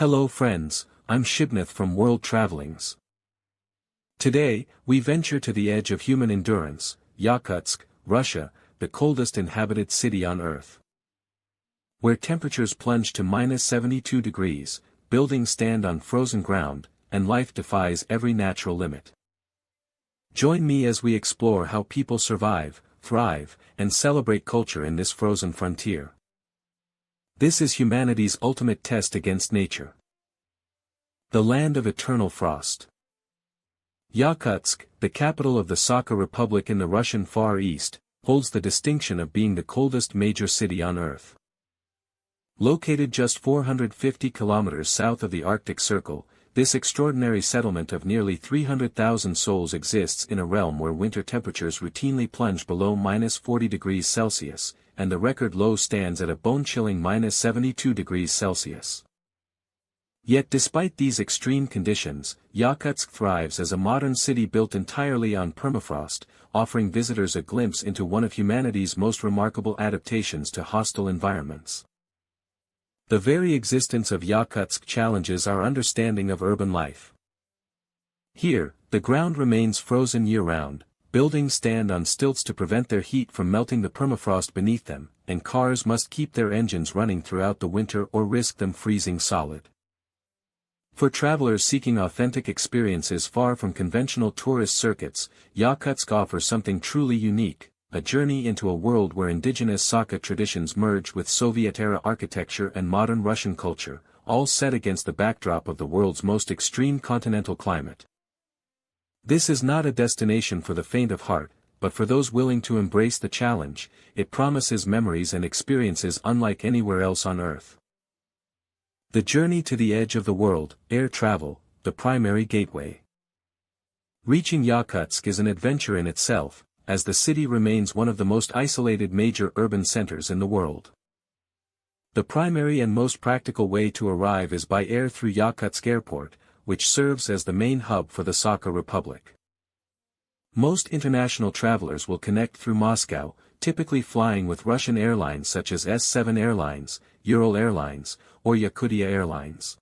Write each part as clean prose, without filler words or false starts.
Hello friends, I'm Shibnath from World Travellingz. Today, we venture to the edge of human endurance, Yakutsk, Russia, the coldest inhabited city on Earth. Where temperatures plunge to -72 degrees, buildings stand on frozen ground, and life defies every natural limit. Join me as we explore how people survive, thrive, and celebrate culture in this frozen frontier. This is humanity's ultimate test against nature. The land of eternal frost. Yakutsk, the capital of the Sakha Republic in the Russian Far East, holds the distinction of being the coldest major city on Earth. Located just 450 kilometers south of the Arctic Circle, this extraordinary settlement of nearly 300,000 souls exists in a realm where winter temperatures routinely plunge below -40 degrees Celsius, and the record low stands at a bone-chilling -72 degrees Celsius. Yet despite these extreme conditions, Yakutsk thrives as a modern city built entirely on permafrost, offering visitors a glimpse into one of humanity's most remarkable adaptations to hostile environments. The very existence of Yakutsk challenges our understanding of urban life. Here, the ground remains frozen year-round, buildings stand on stilts to prevent their heat from melting the permafrost beneath them, and cars must keep their engines running throughout the winter or risk them freezing solid. For travelers seeking authentic experiences far from conventional tourist circuits, Yakutsk offers something truly unique, a journey into a world where indigenous Sakha traditions merge with Soviet-era architecture and modern Russian culture, all set against the backdrop of the world's most extreme continental climate. This is not a destination for the faint of heart, but for those willing to embrace the challenge. It promises memories and experiences unlike anywhere else on Earth. The journey to the edge of the world, air travel, the primary gateway. Reaching Yakutsk is an adventure in itself, as the city remains one of the most isolated major urban centers in the world. The primary and most practical way to arrive is by air through Yakutsk Airport, which serves as the main hub for the Sakha Republic. Most international travelers will connect through Moscow, typically flying with Russian airlines such as S7 Airlines, Ural Airlines, or Yakutsk Airlines.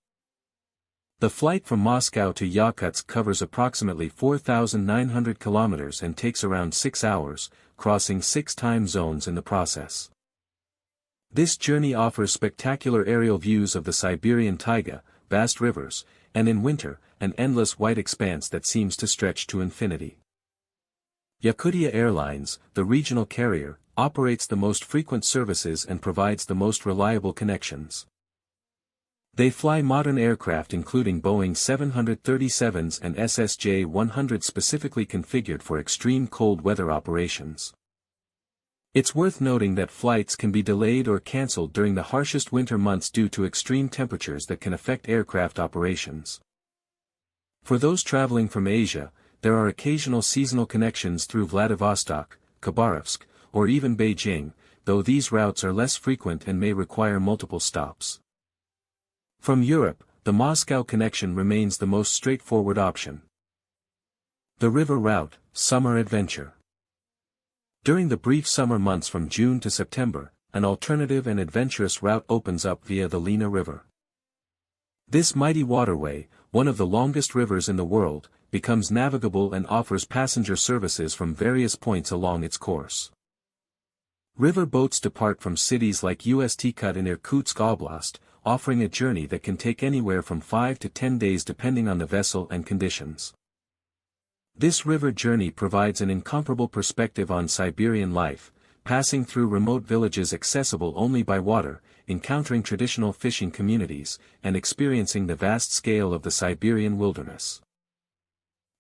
The flight from Moscow to Yakutsk covers approximately 4,900 kilometers and takes around 6 hours, crossing 6 time zones in the process. This journey offers spectacular aerial views of the Siberian taiga, vast rivers, and in winter, an endless white expanse that seems to stretch to infinity. Yakutsk Airlines, the regional carrier, operates the most frequent services and provides the most reliable connections. They fly modern aircraft including Boeing 737s and SSJ-100 specifically configured for extreme cold weather operations. It's worth noting that flights can be delayed or cancelled during the harshest winter months due to extreme temperatures that can affect aircraft operations. For those traveling from Asia, there are occasional seasonal connections through Vladivostok, Khabarovsk, or even Beijing, though these routes are less frequent and may require multiple stops. From Europe, the Moscow connection remains the most straightforward option. The river route, summer adventure. During the brief summer months from June to September, an alternative and adventurous route opens up via the Lena River. This mighty waterway, one of the longest rivers in the world, becomes navigable and offers passenger services from various points along its course. River boats depart from cities like Ust-Kut in Irkutsk Oblast, offering a journey that can take anywhere from 5 to 10 days depending on the vessel and conditions. This river journey provides an incomparable perspective on Siberian life, passing through remote villages accessible only by water, encountering traditional fishing communities, and experiencing the vast scale of the Siberian wilderness.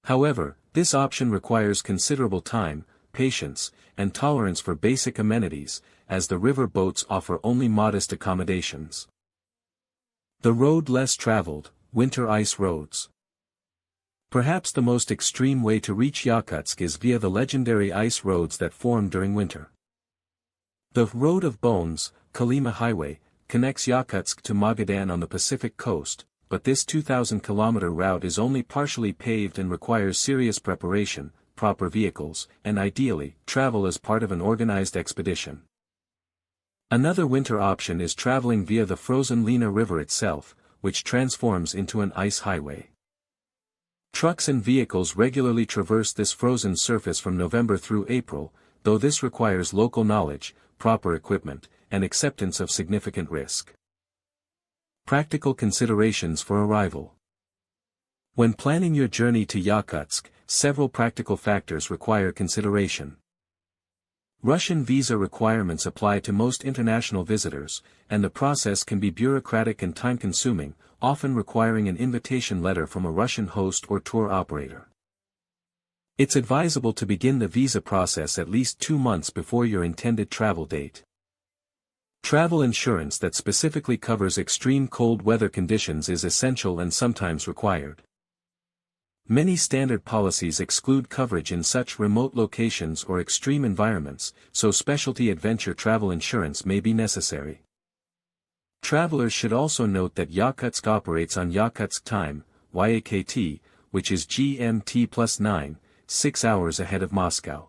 However, this option requires considerable time, patience, and tolerance for basic amenities, as the river boats offer only modest accommodations. The road less traveled, winter ice roads. Perhaps the most extreme way to reach Yakutsk is via the legendary ice roads that form during winter. The Road of Bones, Kolyma Highway, connects Yakutsk to Magadan on the Pacific coast, but this 2,000-kilometer route is only partially paved and requires serious preparation, proper vehicles, and ideally, travel as part of an organized expedition. Another winter option is traveling via the frozen Lena River itself, which transforms into an ice highway. Trucks and vehicles regularly traverse this frozen surface from November through April, though this requires local knowledge, proper equipment, and acceptance of significant risk. Practical considerations for arrival. When planning your journey to Yakutsk, several practical factors require consideration. Russian visa requirements apply to most international visitors, and the process can be bureaucratic and time-consuming, often requiring an invitation letter from a Russian host or tour operator. It's advisable to begin the visa process at least 2 months before your intended travel date. Travel insurance that specifically covers extreme cold weather conditions is essential and sometimes required. Many standard policies exclude coverage in such remote locations or extreme environments, so specialty adventure travel insurance may be necessary. Travelers should also note that Yakutsk operates on Yakutsk time, YAKT, which is GMT +9, 6 hours ahead of Moscow.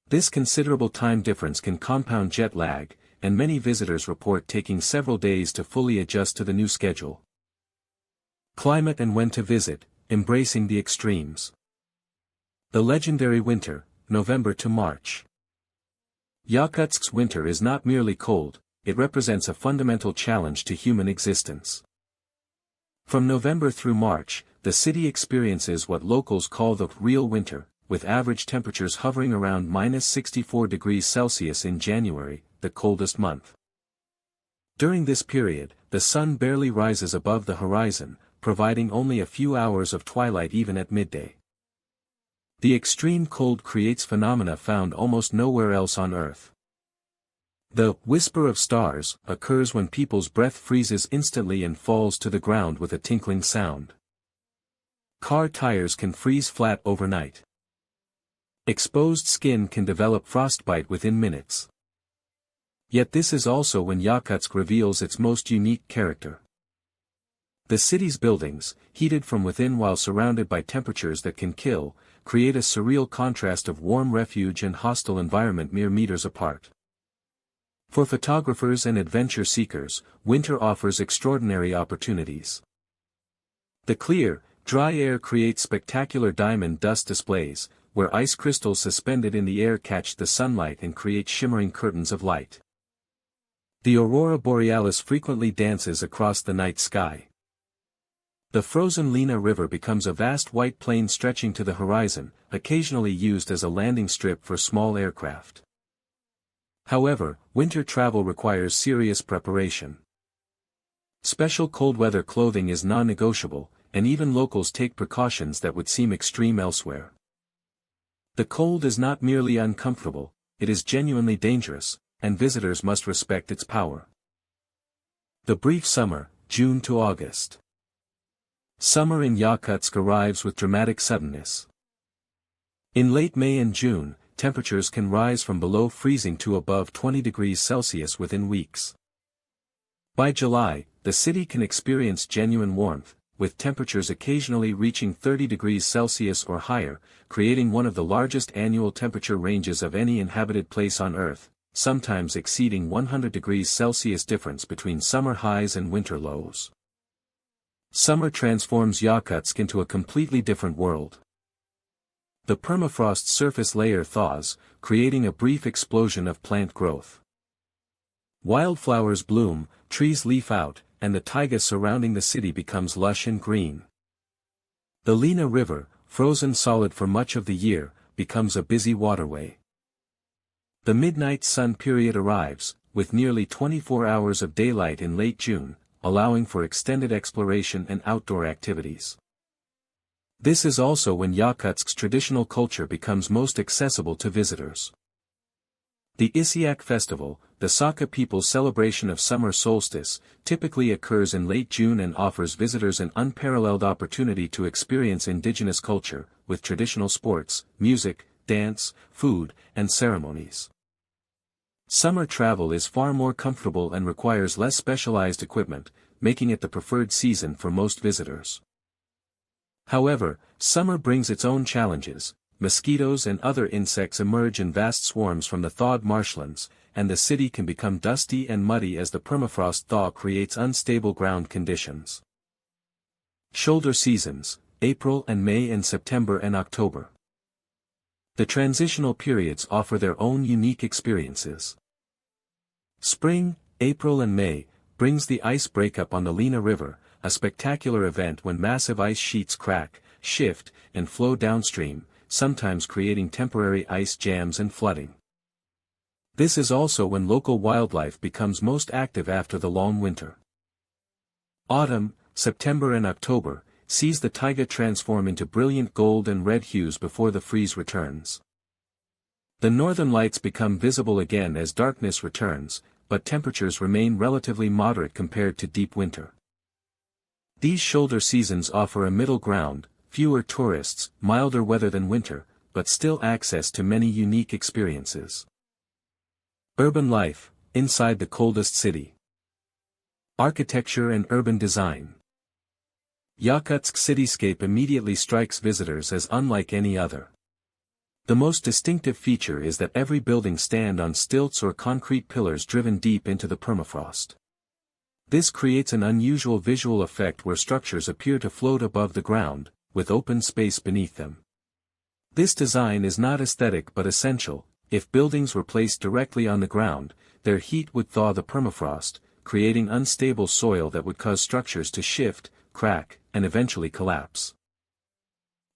This considerable time difference can compound jet lag, and many visitors report taking several days to fully adjust to the new schedule. Climate and when to visit. Embracing the extremes. The legendary winter, November to March. Yakutsk's winter is not merely cold, it represents a fundamental challenge to human existence. From November through March, the city experiences what locals call the real winter, with average temperatures hovering around -64 degrees Celsius in January, the coldest month. During this period, the sun barely rises above the horizon, providing only a few hours of twilight even at midday. The extreme cold creates phenomena found almost nowhere else on Earth. The whisper of stars occurs when people's breath freezes instantly and falls to the ground with a tinkling sound. Car tires can freeze flat overnight. Exposed skin can develop frostbite within minutes. Yet this is also when Yakutsk reveals its most unique character. The city's buildings, heated from within while surrounded by temperatures that can kill, create a surreal contrast of warm refuge and hostile environment mere meters apart. For photographers and adventure seekers, winter offers extraordinary opportunities. The clear, dry air creates spectacular diamond dust displays, where ice crystals suspended in the air catch the sunlight and create shimmering curtains of light. The aurora borealis frequently dances across the night sky. The frozen Lena River becomes a vast white plain stretching to the horizon, occasionally used as a landing strip for small aircraft. However, winter travel requires serious preparation. Special cold weather clothing is non-negotiable, and even locals take precautions that would seem extreme elsewhere. The cold is not merely uncomfortable, it is genuinely dangerous, and visitors must respect its power. The brief summer, June to August. Summer in Yakutsk arrives with dramatic suddenness. In late May and June, temperatures can rise from below freezing to above 20 degrees Celsius within weeks. By July, the city can experience genuine warmth, with temperatures occasionally reaching 30 degrees Celsius or higher, creating one of the largest annual temperature ranges of any inhabited place on Earth, sometimes exceeding 100 degrees Celsius difference between summer highs and winter lows. Summer transforms Yakutsk into a completely different world. The permafrost surface layer thaws, creating a brief explosion of plant growth. Wildflowers bloom, trees leaf out, and the taiga surrounding the city becomes lush and green. The Lena River, frozen solid for much of the year, becomes a busy waterway. The midnight sun period arrives, with nearly 24 hours of daylight in late June, allowing for extended exploration and outdoor activities. This is also when Yakutsk's traditional culture becomes most accessible to visitors. The Isyak festival, the Sakha people's celebration of summer solstice, typically occurs in late June and offers visitors an unparalleled opportunity to experience indigenous culture, with traditional sports, music, dance, food, and ceremonies. Summer travel is far more comfortable and requires less specialized equipment, making it the preferred season for most visitors. However, summer brings its own challenges. mosquitoes and other insects emerge in vast swarms from the thawed marshlands, and the city can become dusty and muddy as the permafrost thaw creates unstable ground conditions. Shoulder seasons, April and May and September and October. The transitional periods offer their own unique experiences. Spring, April and May, brings the ice breakup on the Lena River, a spectacular event when massive ice sheets crack, shift, and flow downstream, sometimes creating temporary ice jams and flooding. This is also when local wildlife becomes most active after the long winter. Autumn, September and October, sees the taiga transform into brilliant gold and red hues before the freeze returns. The northern lights become visible again as darkness returns, but temperatures remain relatively moderate compared to deep winter. These shoulder seasons offer a middle ground, fewer tourists, milder weather than winter, but still access to many unique experiences. Urban life, inside the coldest city. Architecture and urban design. Yakutsk cityscape immediately strikes visitors as unlike any other. The most distinctive feature is that every building stands on stilts or concrete pillars driven deep into the permafrost. This creates an unusual visual effect where structures appear to float above the ground, with open space beneath them. This design is not aesthetic but essential. If buildings were placed directly on the ground, their heat would thaw the permafrost, creating unstable soil that would cause structures to shift, crack, and eventually collapse.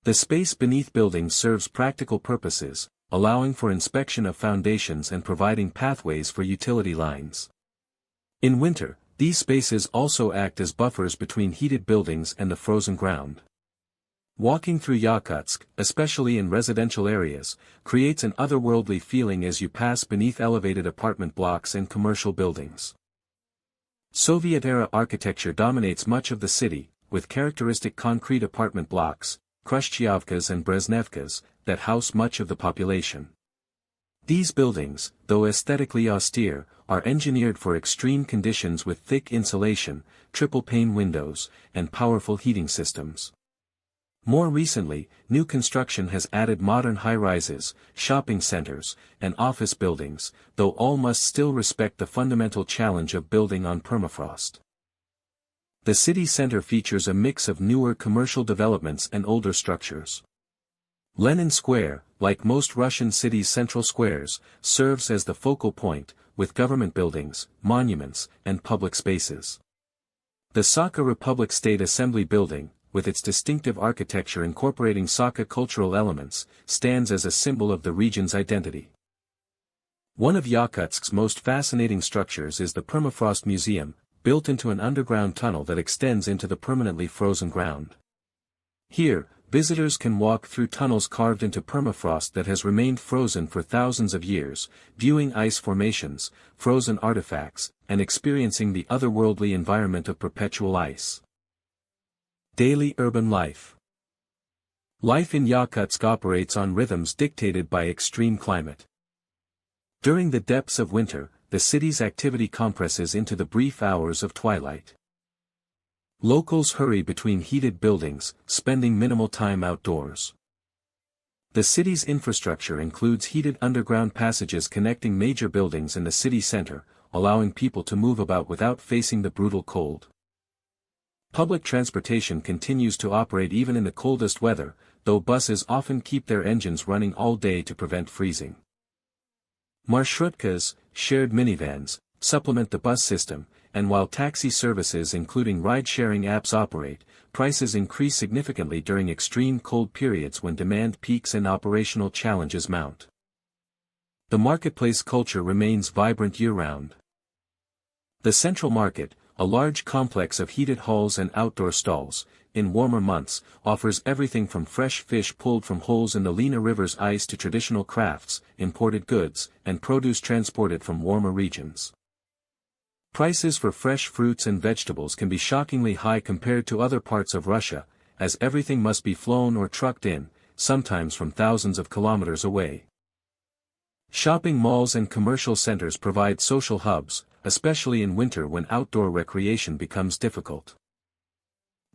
The space beneath buildings serves practical purposes, allowing for inspection of foundations and providing pathways for utility lines. In winter, these spaces also act as buffers between heated buildings and the frozen ground. Walking through Yakutsk, especially in residential areas, creates an otherworldly feeling as you pass beneath elevated apartment blocks and commercial buildings. Soviet-era architecture dominates much of the city, with characteristic concrete apartment blocks, Khrushchevkas and Brezhnevkas, that house much of the population. These buildings, though aesthetically austere, are engineered for extreme conditions with thick insulation, triple-pane windows, and powerful heating systems. More recently, new construction has added modern high-rises, shopping centers, and office buildings, though all must still respect the fundamental challenge of building on permafrost. The city center features a mix of newer commercial developments and older structures. Lenin Square, like most Russian cities' central squares, serves as the focal point, with government buildings, monuments, and public spaces. The Sakha Republic State Assembly Building, with its distinctive architecture incorporating Sakha cultural elements, stands as a symbol of the region's identity. One of Yakutsk's most fascinating structures is the Permafrost Museum, built into an underground tunnel that extends into the permanently frozen ground. Here, visitors can walk through tunnels carved into permafrost that has remained frozen for thousands of years, viewing ice formations, frozen artifacts, and experiencing the otherworldly environment of perpetual ice. Daily urban life. Life in Yakutsk operates on rhythms dictated by extreme climate. During the depths of winter, the city's activity compresses into the brief hours of twilight. Locals hurry between heated buildings, spending minimal time outdoors. The city's infrastructure includes heated underground passages connecting major buildings in the city center, allowing people to move about without facing the brutal cold. Public transportation continues to operate even in the coldest weather, though buses often keep their engines running all day to prevent freezing. Marshrutkas, shared minivans, supplement the bus system, and while taxi services including ride-sharing apps operate, prices increase significantly during extreme cold periods when demand peaks and operational challenges mount. The marketplace culture remains vibrant year-round. The Central Market, a large complex of heated halls and outdoor stalls, in warmer months, offers everything from fresh fish pulled from holes in the Lena River's ice to traditional crafts, imported goods, and produce transported from warmer regions. Prices for fresh fruits and vegetables can be shockingly high compared to other parts of Russia, as everything must be flown or trucked in, sometimes from thousands of kilometers away. Shopping malls and commercial centers provide social hubs, especially in winter when outdoor recreation becomes difficult.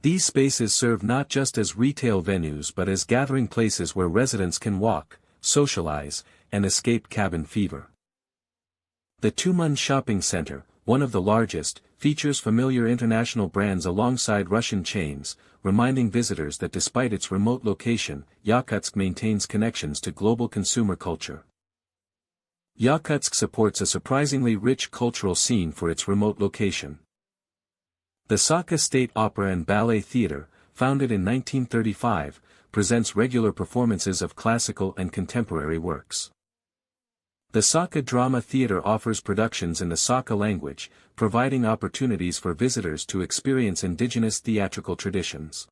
These spaces serve not just as retail venues but as gathering places where residents can walk, socialize, and escape cabin fever. The Tuman Shopping Center, one of the largest, features familiar international brands alongside Russian chains, reminding visitors that despite its remote location, Yakutsk maintains connections to global consumer culture. Yakutsk supports a surprisingly rich cultural scene for its remote location. The Sakha State Opera and Ballet Theatre, founded in 1935, presents regular performances of classical and contemporary works. The Sakha Drama Theatre offers productions in the Sakha language, providing opportunities for visitors to experience indigenous theatrical traditions.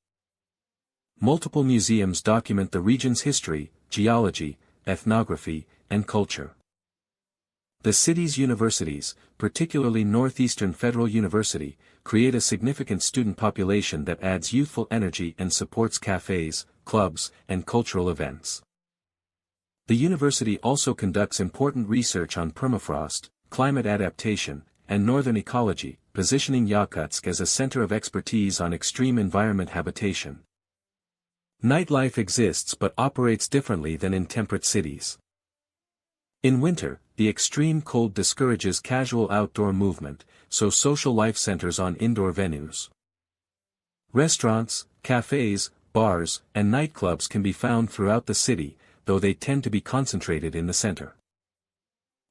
Multiple museums document the region's history, geology, ethnography, and culture. The city's universities, particularly Northeastern Federal University, create a significant student population that adds youthful energy and supports cafes, clubs, and cultural events. The university also conducts important research on permafrost, climate adaptation, and northern ecology, positioning Yakutsk as a center of expertise on extreme environment habitation. Nightlife exists but operates differently than in temperate cities. In winter, the extreme cold discourages casual outdoor movement, so social life centers on indoor venues. Restaurants, cafes, bars, and nightclubs can be found throughout the city, though they tend to be concentrated in the center.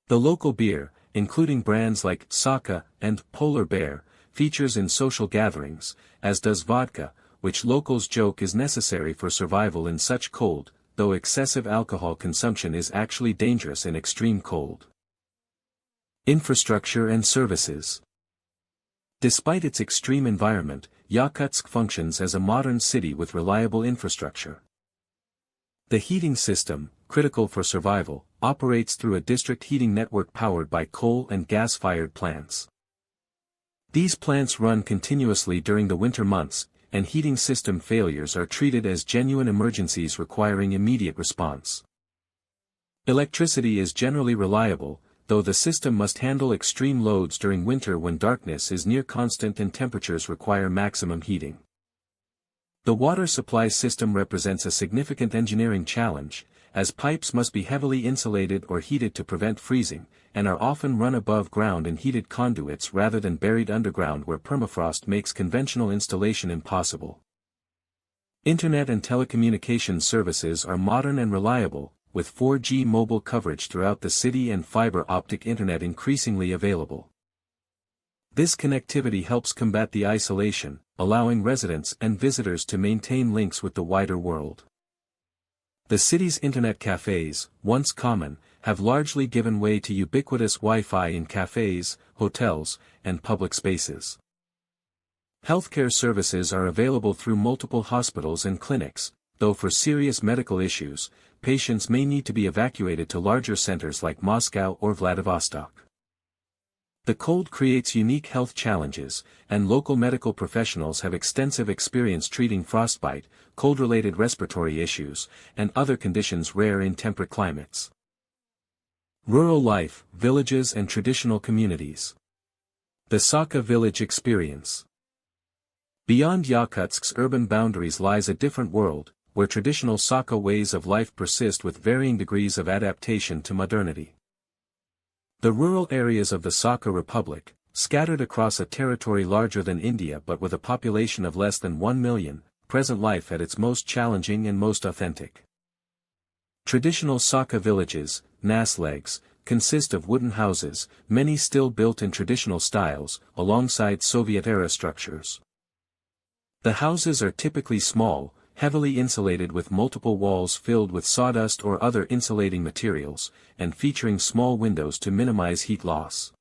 The local beer, including brands like Sakha and Polar Bear, features in social gatherings, as does vodka, which locals joke is necessary for survival in such cold, though excessive alcohol consumption is actually dangerous in extreme cold. Infrastructure and services. Despite its extreme environment, Yakutsk functions as a modern city with reliable infrastructure. The heating system, critical for survival, operates through a district heating network powered by coal and gas-fired plants. These plants run continuously during the winter months, and heating system failures are treated as genuine emergencies requiring immediate response. Electricity is generally reliable, though the system must handle extreme loads during winter when darkness is near constant and temperatures require maximum heating. The water supply system represents a significant engineering challenge, as pipes must be heavily insulated or heated to prevent freezing, and are often run above ground in heated conduits rather than buried underground where permafrost makes conventional installation impossible. Internet and telecommunications services are modern and reliable, with 4G mobile coverage throughout the city and fiber optic internet increasingly available. This connectivity helps combat the isolation, allowing residents and visitors to maintain links with the wider world. The city's internet cafes, once common, have largely given way to ubiquitous Wi-Fi in cafes, hotels, and public spaces. Healthcare services are available through multiple hospitals and clinics, though for serious medical issues, patients may need to be evacuated to larger centers like Moscow or Vladivostok. The cold creates unique health challenges, and local medical professionals have extensive experience treating frostbite, cold-related respiratory issues, and other conditions rare in temperate climates. Rural life, villages and traditional communities. The Sakha village experience. Beyond Yakutsk's urban boundaries lies a different world, where traditional Sakha ways of life persist with varying degrees of adaptation to modernity. The rural areas of the Sakha Republic, scattered across a territory larger than India but with a population of less than 1 million, present life at its most challenging and most authentic. Traditional Sakha villages, naslegs, consist of wooden houses, many still built in traditional styles, alongside Soviet-era structures. The houses are typically small, heavily insulated with multiple walls filled with sawdust or other insulating materials, and featuring small windows to minimize heat loss.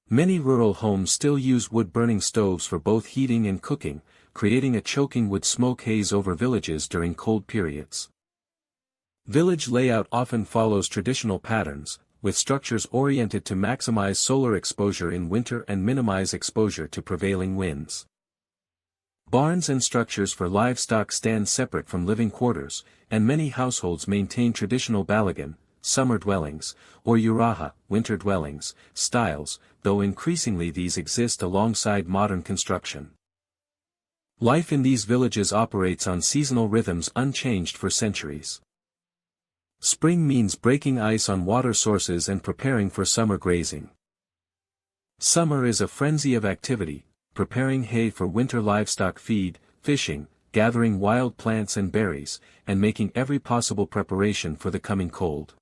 Many rural homes still use wood-burning stoves for both heating and cooking, creating a choking wood smoke haze over villages during cold periods. Village layout often follows traditional patterns, with structures oriented to maximize solar exposure in winter and minimize exposure to prevailing winds. Barns and structures for livestock stand separate from living quarters, and many households maintain traditional balagan, summer dwellings, or uraha, winter dwellings, styles, though increasingly these exist alongside modern construction. Life in these villages operates on seasonal rhythms unchanged for centuries. Spring means breaking ice on water sources and preparing for summer grazing. Summer is a frenzy of activity, preparing hay for winter livestock feed, fishing, gathering wild plants and berries, and making every possible preparation for the coming cold.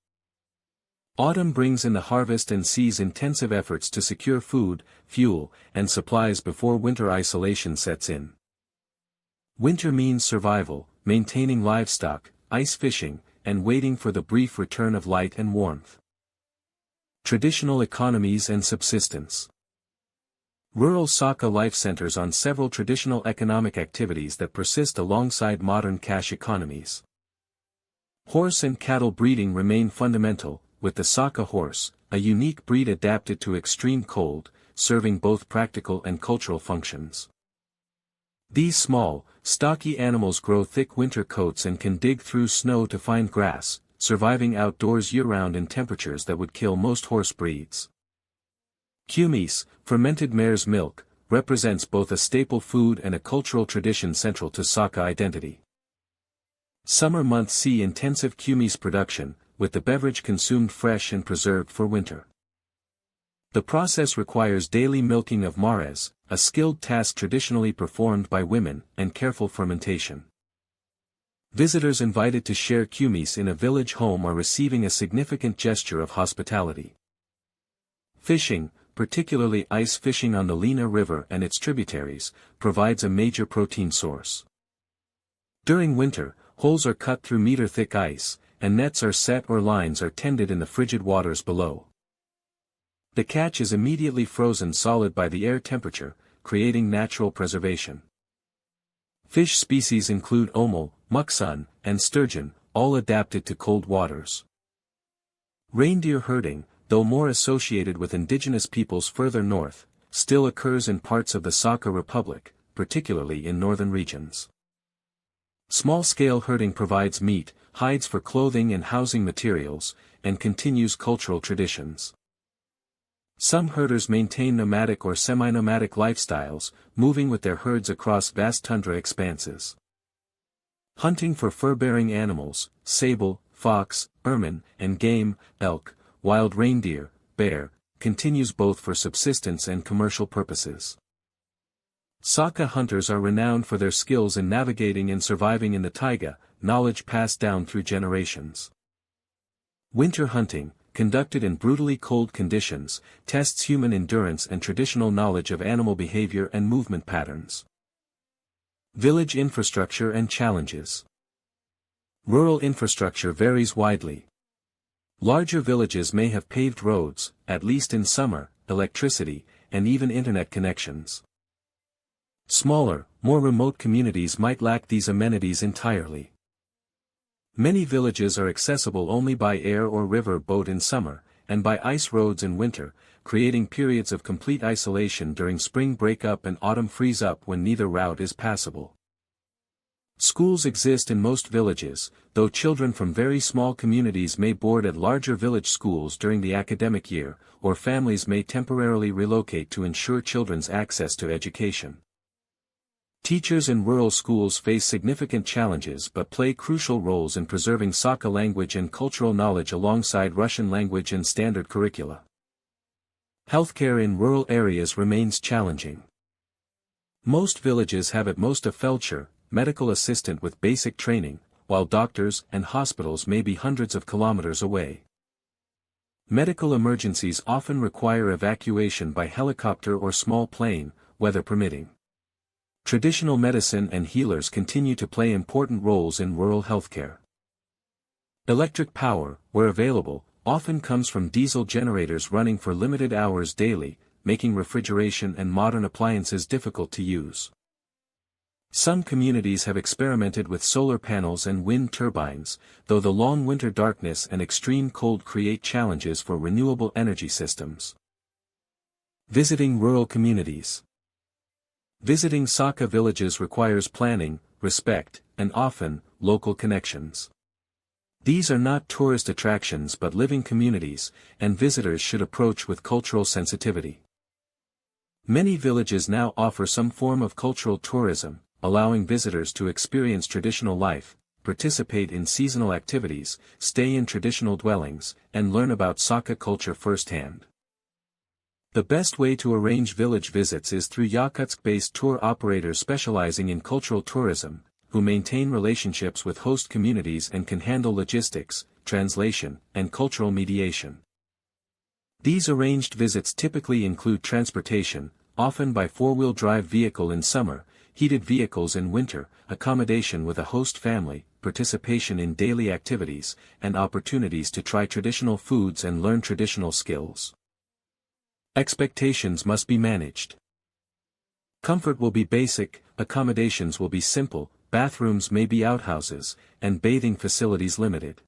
Autumn brings in the harvest and sees intensive efforts to secure food, fuel, and supplies before winter isolation sets in. Winter means survival, maintaining livestock, ice fishing, and waiting for the brief return of light and warmth. Traditional economies and subsistence. Rural Sakha life centers on several traditional economic activities that persist alongside modern cash economies. Horse and cattle breeding remain fundamental, with the Sakha horse, a unique breed adapted to extreme cold, serving both practical and cultural functions. These small, stocky animals grow thick winter coats and can dig through snow to find grass, surviving outdoors year-round in temperatures that would kill most horse breeds. Kumis, fermented mare's milk, represents both a staple food and a cultural tradition central to Sakha identity. Summer months see intensive kumis production, with the beverage consumed fresh and preserved for winter. The process requires daily milking of mares, a skilled task traditionally performed by women, and careful fermentation. Visitors invited to share kumis in a village home are receiving a significant gesture of hospitality. Fishing, particularly ice fishing on the Lena River and its tributaries, provides a major protein source. During winter, holes are cut through meter-thick ice, and nets are set or lines are tended in the frigid waters below. The catch is immediately frozen solid by the air temperature, creating natural preservation. Fish species include omul, muksun, and sturgeon, all adapted to cold waters. Reindeer herding, though more associated with indigenous peoples further north, still occurs in parts of the Sakha Republic, particularly in northern regions. Small-scale herding provides meat, hides for clothing and housing materials, and continues cultural traditions. Some herders maintain nomadic or semi-nomadic lifestyles, moving with their herds across vast tundra expanses. Hunting for fur-bearing animals, sable, fox, ermine, and game, elk, wild reindeer, bear, continues both for subsistence and commercial purposes. Sakha hunters are renowned for their skills in navigating and surviving in the taiga, knowledge passed down through generations. Winter hunting, conducted in brutally cold conditions, tests human endurance and traditional knowledge of animal behavior and movement patterns. Village infrastructure and challenges. Rural infrastructure varies widely. Larger villages may have paved roads, at least in summer, electricity, and even internet connections. Smaller, more remote communities might lack these amenities entirely. Many villages are accessible only by air or river boat in summer, and by ice roads in winter, creating periods of complete isolation during spring break-up and autumn freeze-up when neither route is passable. Schools exist in most villages, though children from very small communities may board at larger village schools during the academic year, or families may temporarily relocate to ensure children's access to education. Teachers in rural schools face significant challenges but play crucial roles in preserving Sakha language and cultural knowledge alongside Russian language and standard curricula. Healthcare in rural areas remains challenging. Most villages have at most a feldsher, medical assistant with basic training, while doctors and hospitals may be hundreds of kilometers away. Medical emergencies often require evacuation by helicopter or small plane, weather permitting. Traditional medicine and healers continue to play important roles in rural healthcare. Electric power, where available, often comes from diesel generators running for limited hours daily, making refrigeration and modern appliances difficult to use. Some communities have experimented with solar panels and wind turbines, though the long winter darkness and extreme cold create challenges for renewable energy systems. Visiting rural communities. Visiting Sakha villages requires planning, respect, and often, local connections. These are not tourist attractions but living communities, and visitors should approach with cultural sensitivity. Many villages now offer some form of cultural tourism, allowing visitors to experience traditional life, participate in seasonal activities, stay in traditional dwellings, and learn about Sakha culture firsthand. The best way to arrange village visits is through Yakutsk-based tour operators specializing in cultural tourism, who maintain relationships with host communities and can handle logistics, translation, and cultural mediation. These arranged visits typically include transportation, often by four-wheel drive vehicle in summer, heated vehicles in winter, accommodation with a host family, participation in daily activities, and opportunities to try traditional foods and learn traditional skills. Expectations must be managed. Comfort will be basic, accommodations will be simple, bathrooms may be outhouses, and bathing facilities limited.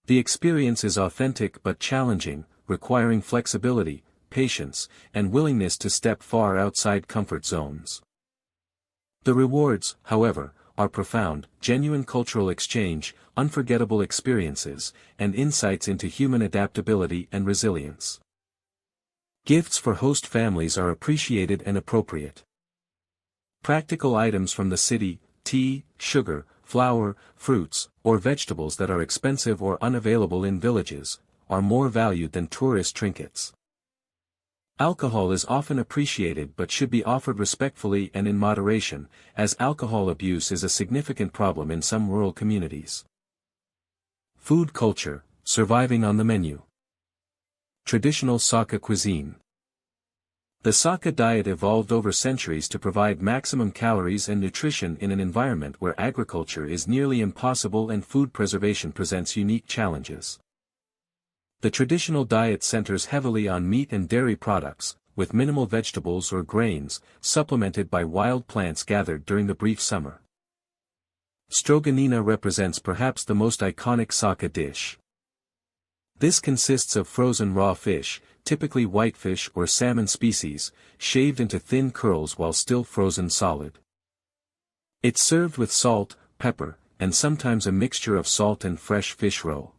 The experience is authentic but challenging, requiring flexibility, patience, and willingness to step far outside comfort zones. The rewards, however, are profound: genuine cultural exchange, unforgettable experiences, and insights into human adaptability and resilience. Gifts for host families are appreciated and appropriate. Practical items from the city, tea, sugar, flour, fruits, or vegetables that are expensive or unavailable in villages, are more valued than tourist trinkets. Alcohol is often appreciated but should be offered respectfully and in moderation, as alcohol abuse is a significant problem in some rural communities. Food culture, surviving on the menu. Traditional Sakha cuisine. The Sakha diet evolved over centuries to provide maximum calories and nutrition in an environment where agriculture is nearly impossible and food preservation presents unique challenges. The traditional diet centers heavily on meat and dairy products, with minimal vegetables or grains, supplemented by wild plants gathered during the brief summer. Stroganina represents perhaps the most iconic Sakha dish. This consists of frozen raw fish, typically whitefish or salmon species, shaved into thin curls while still frozen solid. It's served with salt, pepper, and sometimes a mixture of salt and fresh fish roe.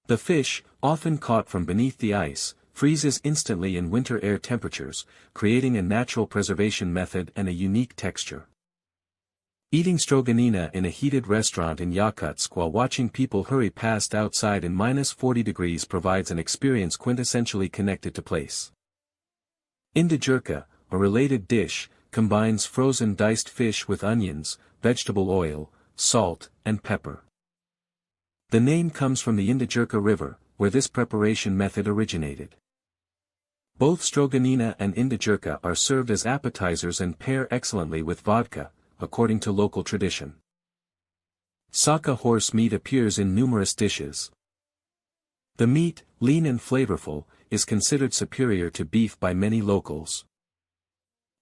The fish, often caught from beneath the ice, freezes instantly in winter air temperatures, creating a natural preservation method and a unique texture. Eating stroganina in a heated restaurant in Yakutsk while watching people hurry past outside in -40 degrees provides an experience quintessentially connected to place. Indijurka, a related dish, combines frozen diced fish with onions, vegetable oil, salt, and pepper. The name comes from the Indijurka River, where this preparation method originated. Both stroganina and indijurka are served as appetizers and pair excellently with vodka, according to local tradition. Sakha horse meat appears in numerous dishes. The meat, lean and flavorful, is considered superior to beef by many locals.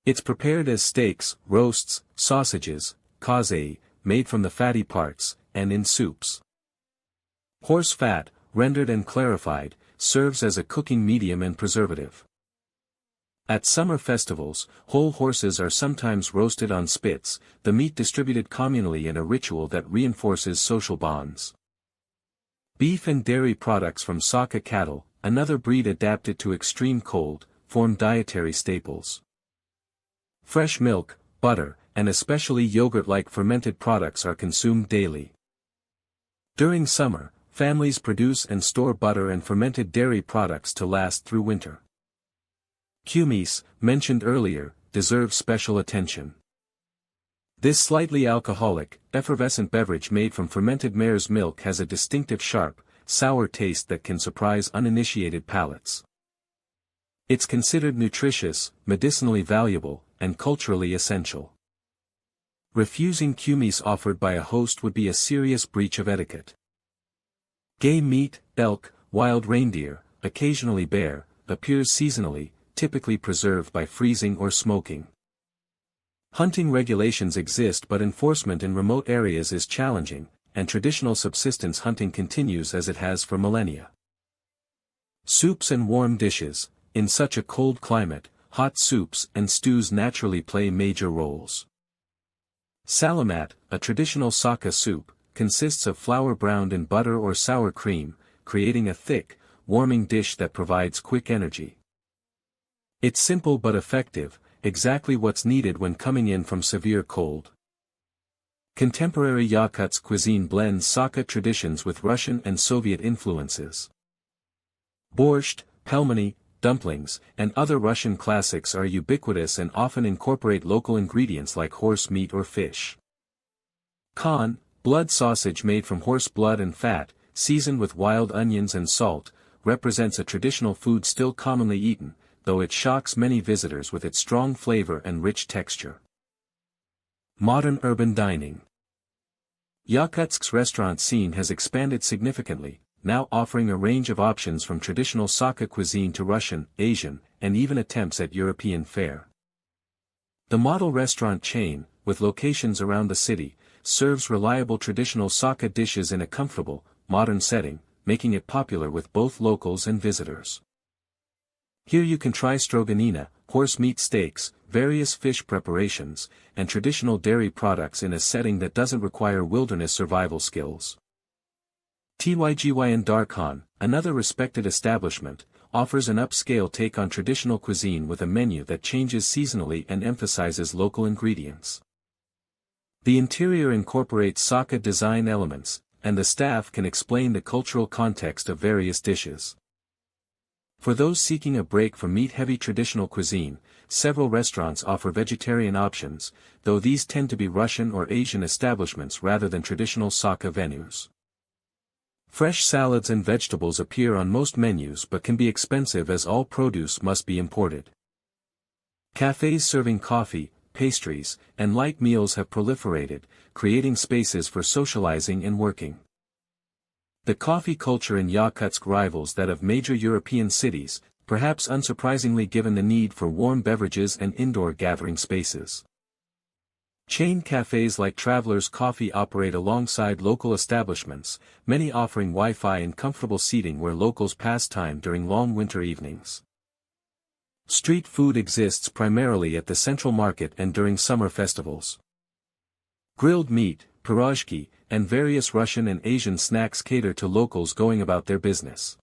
It's prepared as steaks, roasts, sausages, kaze, made from the fatty parts, and in soups. Horse fat, rendered and clarified, serves as a cooking medium and preservative. At summer festivals, whole horses are sometimes roasted on spits, the meat distributed communally in a ritual that reinforces social bonds. Beef and dairy products from Sakha cattle, another breed adapted to extreme cold, form dietary staples. Fresh milk, butter, and especially yogurt-like fermented products are consumed daily. During summer, families produce and store butter and fermented dairy products to last through winter. Kumis, mentioned earlier, deserves special attention. This slightly alcoholic, effervescent beverage made from fermented mare's milk has a distinctive sharp, sour taste that can surprise uninitiated palates. It's considered nutritious, medicinally valuable, and culturally essential. Refusing kumis offered by a host would be a serious breach of etiquette. Game meat, elk, wild reindeer, occasionally bear, appears seasonally, typically preserved by freezing or smoking. Hunting regulations exist but enforcement in remote areas is challenging, and traditional subsistence hunting continues as it has for millennia. Soups and warm dishes. In such a cold climate, hot soups and stews naturally play major roles. Salamat, a traditional Sakha soup, consists of flour browned in butter or sour cream, creating a thick, warming dish that provides quick energy. It's simple but effective, exactly what's needed when coming in from severe cold. Contemporary Yakutsk cuisine blends Sakha traditions with Russian and Soviet influences. Borscht, pelmeni, dumplings, and other Russian classics are ubiquitous and often incorporate local ingredients like horse meat or fish. Khan, blood sausage made from horse blood and fat, seasoned with wild onions and salt, represents a traditional food still commonly eaten, though it shocks many visitors with its strong flavor and rich texture. Modern urban dining. Yakutsk's restaurant scene has expanded significantly, now offering a range of options from traditional Sakha cuisine to Russian, Asian, and even attempts at European fare. The model restaurant chain, with locations around the city, serves reliable traditional Sakha dishes in a comfortable, modern setting, making it popular with both locals and visitors. Here you can try stroganina, horse meat steaks, various fish preparations, and traditional dairy products in a setting that doesn't require wilderness survival skills. Tygyn Darkhan, another respected establishment, offers an upscale take on traditional cuisine with a menu that changes seasonally and emphasizes local ingredients. The interior incorporates Sakha design elements, and the staff can explain the cultural context of various dishes. For those seeking a break from meat-heavy traditional cuisine, several restaurants offer vegetarian options, though these tend to be Russian or Asian establishments rather than traditional Sakha venues. Fresh salads and vegetables appear on most menus but can be expensive as all produce must be imported. Cafes serving coffee, pastries, and light meals have proliferated, creating spaces for socializing and working. The coffee culture in Yakutsk rivals that of major European cities, perhaps unsurprisingly given the need for warm beverages and indoor gathering spaces. Chain cafes like Traveller's Coffee operate alongside local establishments, many offering Wi-Fi and comfortable seating where locals pass time during long winter evenings. Street food exists primarily at the central market and during summer festivals. Grilled meat, pirozhki, and various Russian and Asian snacks cater to locals going about their business.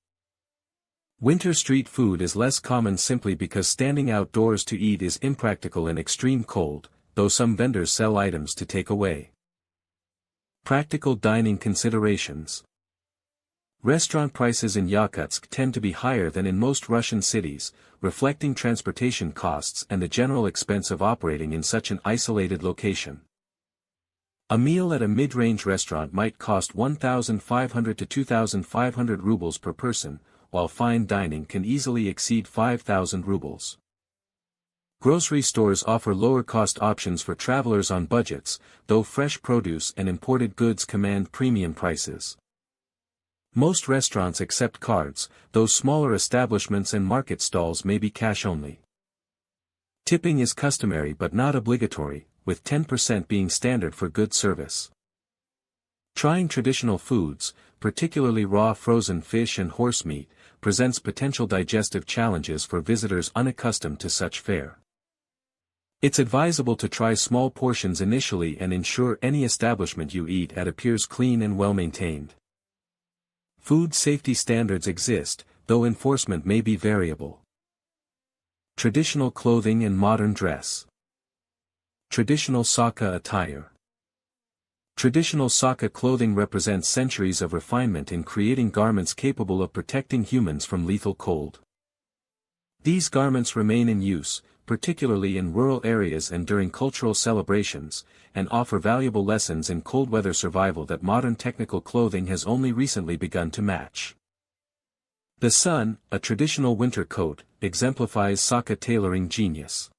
Winter street food is less common simply because standing outdoors to eat is impractical in extreme cold, though some vendors sell items to take away. Practical dining considerations. Restaurant prices in Yakutsk tend to be higher than in most Russian cities, reflecting transportation costs and the general expense of operating in such an isolated location. A meal at a mid-range restaurant might cost 1,500 to 2,500 rubles per person, while fine dining can easily exceed 5,000 rubles. Grocery stores offer lower-cost options for travelers on budgets, though fresh produce and imported goods command premium prices. Most restaurants accept cards, though smaller establishments and market stalls may be cash only. Tipping is customary but not obligatory, with 10% being standard for good service. Trying traditional foods, particularly raw frozen fish and horse meat, presents potential digestive challenges for visitors unaccustomed to such fare. It's advisable to try small portions initially and ensure any establishment you eat at appears clean and well maintained. Food safety standards exist, though enforcement may be variable. Traditional clothing and modern dress. Traditional Sakha attire. Traditional Sakha clothing represents centuries of refinement in creating garments capable of protecting humans from lethal cold. These garments remain in use, particularly in rural areas and during cultural celebrations, and offer valuable lessons in cold weather survival that modern technical clothing has only recently begun to match. The sun, a traditional winter coat, exemplifies Sakha tailoring genius.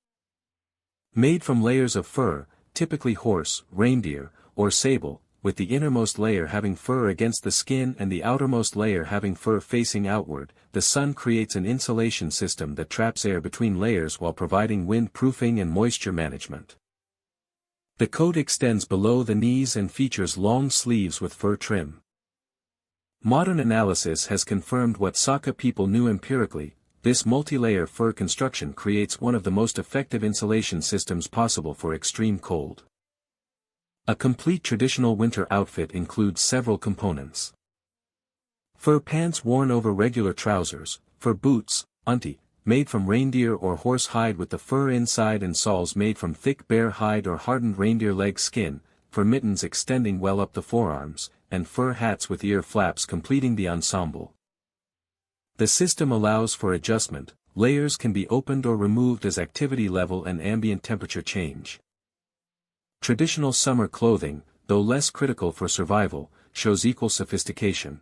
Made from layers of fur, typically horse, reindeer, or sable, with the innermost layer having fur against the skin and the outermost layer having fur facing outward, the sun creates an insulation system that traps air between layers while providing wind-proofing and moisture management. The coat extends below the knees and features long sleeves with fur trim. Modern analysis has confirmed what Sakha people knew empirically: this multi-layer fur construction creates one of the most effective insulation systems possible for extreme cold. A complete traditional winter outfit includes several components. Fur pants worn over regular trousers, fur boots, unti, made from reindeer or horse hide with the fur inside, and shawls made from thick bear hide or hardened reindeer leg skin, for mittens extending well up the forearms, and fur hats with ear flaps completing the ensemble. The system allows for adjustment. Layers can be opened or removed as activity level and ambient temperature change. Traditional summer clothing, though less critical for survival, shows equal sophistication.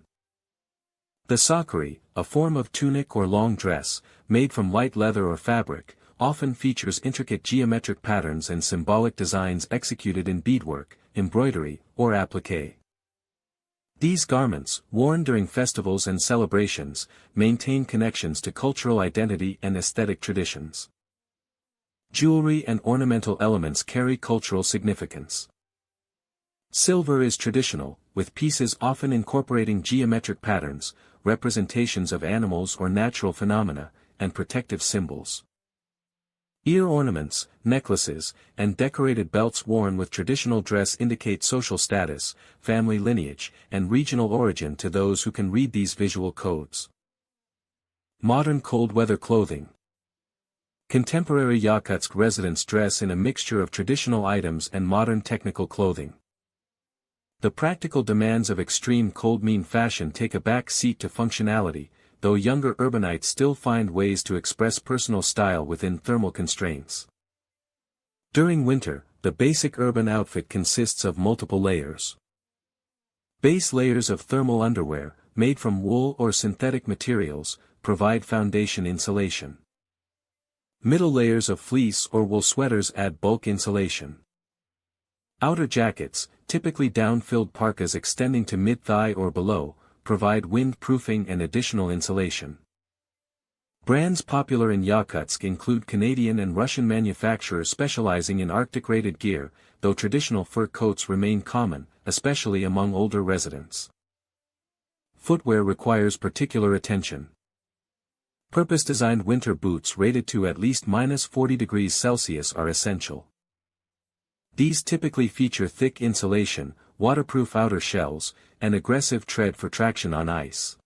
The Sakha, a form of tunic or long dress, made from light leather or fabric, often features intricate geometric patterns and symbolic designs executed in beadwork, embroidery, or applique. These garments, worn during festivals and celebrations, maintain connections to cultural identity and aesthetic traditions. Jewelry and ornamental elements carry cultural significance. Silver is traditional, with pieces often incorporating geometric patterns, representations of animals or natural phenomena, and protective symbols. Ear ornaments, necklaces, and decorated belts worn with traditional dress indicate social status, family lineage, and regional origin to those who can read these visual codes. Modern cold weather clothing. Contemporary Yakutsk residents dress in a mixture of traditional items and modern technical clothing. The practical demands of extreme cold mean fashion take a back seat to functionality, though younger urbanites still find ways to express personal style within thermal constraints. During winter, the basic urban outfit consists of multiple layers. Base layers of thermal underwear, made from wool or synthetic materials, provide foundation insulation. Middle layers of fleece or wool sweaters add bulk insulation. Outer jackets, typically down-filled parkas extending to mid-thigh or below, provide wind-proofing and additional insulation. Brands popular in Yakutsk include Canadian and Russian manufacturers specializing in Arctic-rated gear, though traditional fur coats remain common, especially among older residents. Footwear requires particular attention. Purpose-designed winter boots rated to at least -40 degrees Celsius are essential. These typically feature thick insulation, waterproof outer shells, and aggressive tread for traction on ice.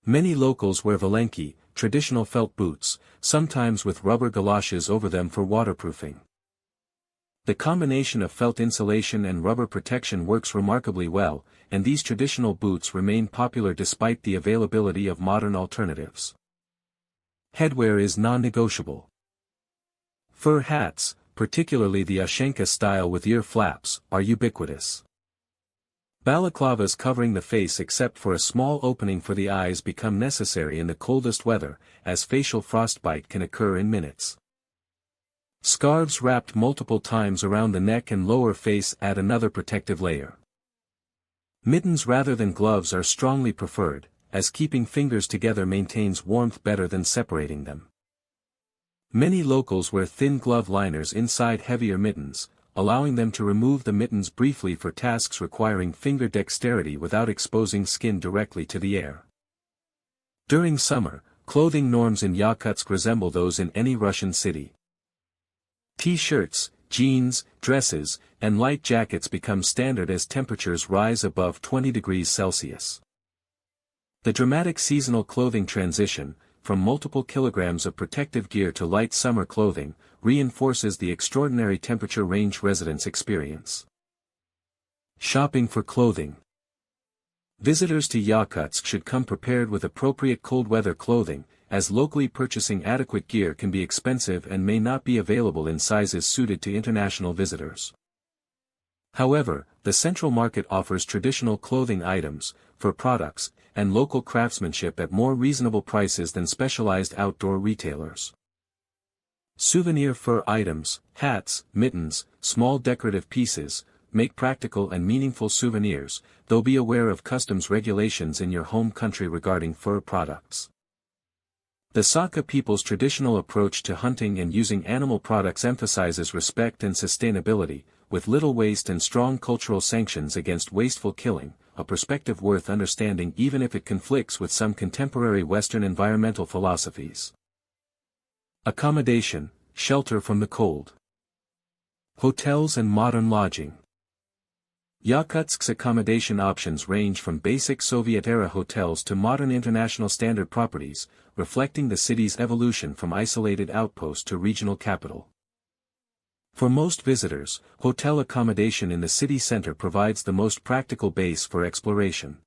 Many locals wear valenki, traditional felt boots, sometimes with rubber galoshes over them for waterproofing. The combination of felt insulation and rubber protection works remarkably well, and these traditional boots remain popular despite the availability of modern alternatives. Headwear is non-negotiable. Fur hats, particularly the Ushanka style with ear flaps, are ubiquitous. Balaclavas covering the face except for a small opening for the eyes become necessary in the coldest weather, as facial frostbite can occur in minutes. Scarves wrapped multiple times around the neck and lower face add another protective layer. Mittens rather than gloves are strongly preferred, as keeping fingers together maintains warmth better than separating them. Many locals wear thin glove liners inside heavier mittens, allowing them to remove the mittens briefly for tasks requiring finger dexterity without exposing skin directly to the air. During summer, clothing norms in Yakutsk resemble those in any Russian city. T-shirts, jeans, dresses, and light jackets become standard as temperatures rise above 20 degrees Celsius. The dramatic seasonal clothing transition, from multiple kilograms of protective gear to light summer clothing, reinforces the extraordinary temperature range residents experience. Shopping for clothing. Visitors to Yakutsk should come prepared with appropriate cold weather clothing, as locally purchasing adequate gear can be expensive and may not be available in sizes suited to international visitors. However, the central market offers traditional clothing items, fur products, and local craftsmanship at more reasonable prices than specialized outdoor retailers. Souvenir fur items, hats, mittens, small decorative pieces, make practical and meaningful souvenirs, though be aware of customs regulations in your home country regarding fur products. The Sakha people's traditional approach to hunting and using animal products emphasizes respect and sustainability, with little waste and strong cultural sanctions against wasteful killing, a perspective worth understanding even if it conflicts with some contemporary Western environmental philosophies. Accommodation, shelter from the cold. Hotels and modern lodging. Yakutsk's accommodation options range from basic Soviet-era hotels to modern international standard properties, reflecting the city's evolution from isolated outpost to regional capital. For most visitors, hotel accommodation in the city center provides the most practical base for exploration.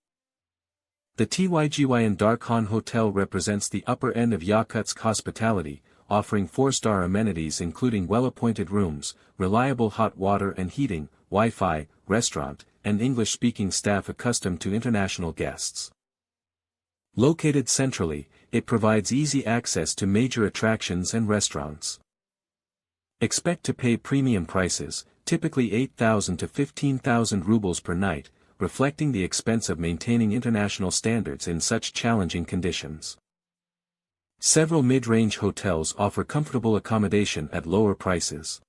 The Tygyn Darkhan Hotel represents the upper end of Yakutsk hospitality, offering 4-star amenities including well-appointed rooms, reliable hot water and heating, Wi-Fi, restaurant, and English-speaking staff accustomed to international guests. Located centrally, it provides easy access to major attractions and restaurants. Expect to pay premium prices, typically 8,000 to 15,000 rubles per night, reflecting the expense of maintaining international standards in such challenging conditions. Several mid-range hotels offer comfortable accommodation at lower prices.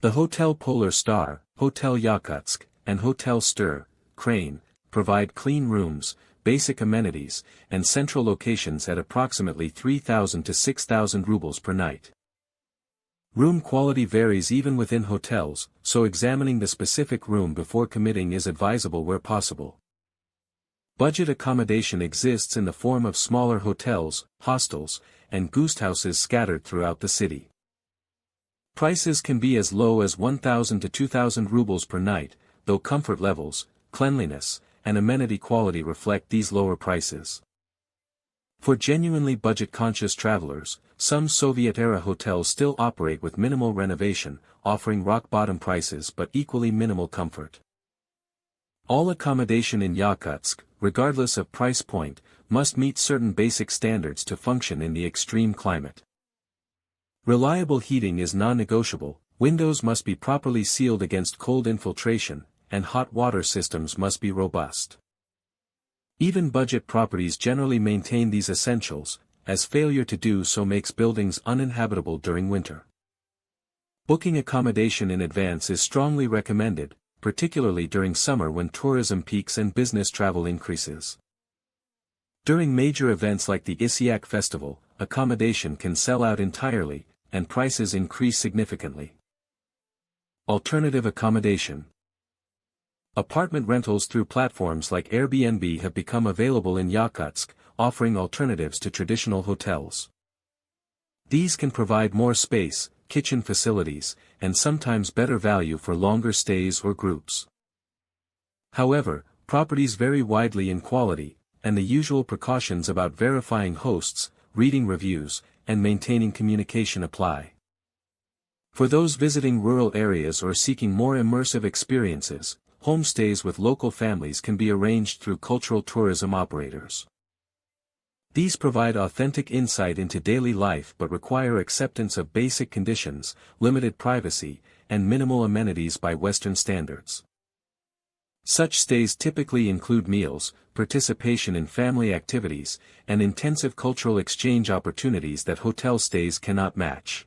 The Hotel Polar Star, Hotel Yakutsk, and Hotel Stir, Crane, provide clean rooms, basic amenities, and central locations at approximately 3,000 to 6,000 rubles per night. Room quality varies even within hotels, so examining the specific room before committing is advisable where possible. Budget accommodation exists in the form of smaller hotels, hostels, and guesthouses scattered throughout the city. Prices can be as low as 1,000 to 2,000 rubles per night, though comfort levels, cleanliness, and amenity quality reflect these lower prices. For genuinely budget-conscious travelers, some Soviet-era hotels still operate with minimal renovation, offering rock-bottom prices but equally minimal comfort. All accommodation in Yakutsk, regardless of price point, must meet certain basic standards to function in the extreme climate. Reliable heating is non-negotiable, windows must be properly sealed against cold infiltration, and hot water systems must be robust. Even budget properties generally maintain these essentials, as failure to do so makes buildings uninhabitable during winter. Booking accommodation in advance is strongly recommended, particularly during summer when tourism peaks and business travel increases. During major events like the Isyak festival, accommodation can sell out entirely, and prices increase significantly. Alternative accommodation. Apartment rentals through platforms like Airbnb have become available in Yakutsk, offering alternatives to traditional hotels. These can provide more space, kitchen facilities, and sometimes better value for longer stays or groups. However, properties vary widely in quality, and the usual precautions about verifying hosts, reading reviews, and maintaining communication apply. For those visiting rural areas or seeking more immersive experiences, homestays with local families can be arranged through cultural tourism operators. These provide authentic insight into daily life but require acceptance of basic conditions, limited privacy, and minimal amenities by Western standards. Such stays typically include meals, participation in family activities, and intensive cultural exchange opportunities that hotel stays cannot match.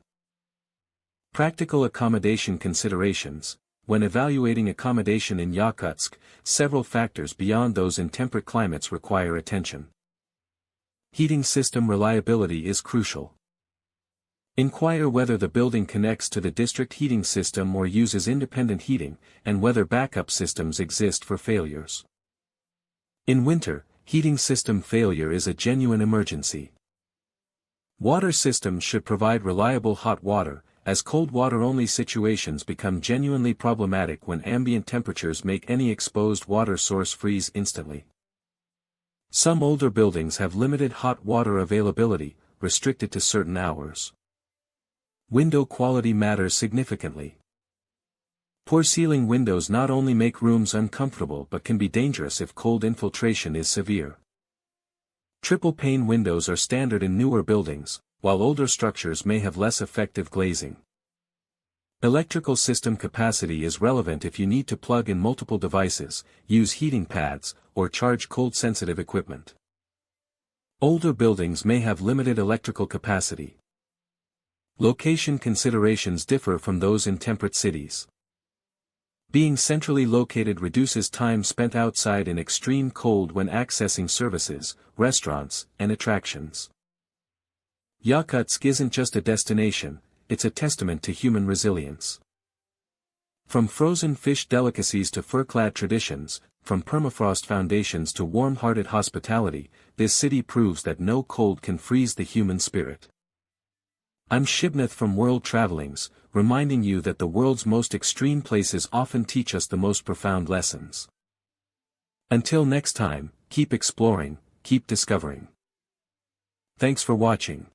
Practical accommodation considerations. When evaluating accommodation in Yakutsk, several factors beyond those in temperate climates require attention. Heating system reliability is crucial. Inquire whether the building connects to the district heating system or uses independent heating, and whether backup systems exist for failures. In winter, heating system failure is a genuine emergency. Water systems should provide reliable hot water, as cold water-only situations become genuinely problematic when ambient temperatures make any exposed water source freeze instantly. Some older buildings have limited hot water availability, restricted to certain hours. Window quality matters significantly. Poor ceiling windows not only make rooms uncomfortable but can be dangerous if cold infiltration is severe. Triple-pane windows are standard in newer buildings, while older structures may have less effective glazing. Electrical system capacity is relevant if you need to plug in multiple devices, use heating pads, or charge cold-sensitive equipment. Older buildings may have limited electrical capacity. Location considerations differ from those in temperate cities. Being centrally located reduces time spent outside in extreme cold when accessing services, restaurants, and attractions. Yakutsk isn't just a destination, it's a testament to human resilience. From frozen fish delicacies to fur-clad traditions, from permafrost foundations to warm-hearted hospitality, this city proves that no cold can freeze the human spirit. I'm Shibnath from World Travellingz, reminding you that the world's most extreme places often teach us the most profound lessons. Until next time, keep exploring, keep discovering. Thanks for watching.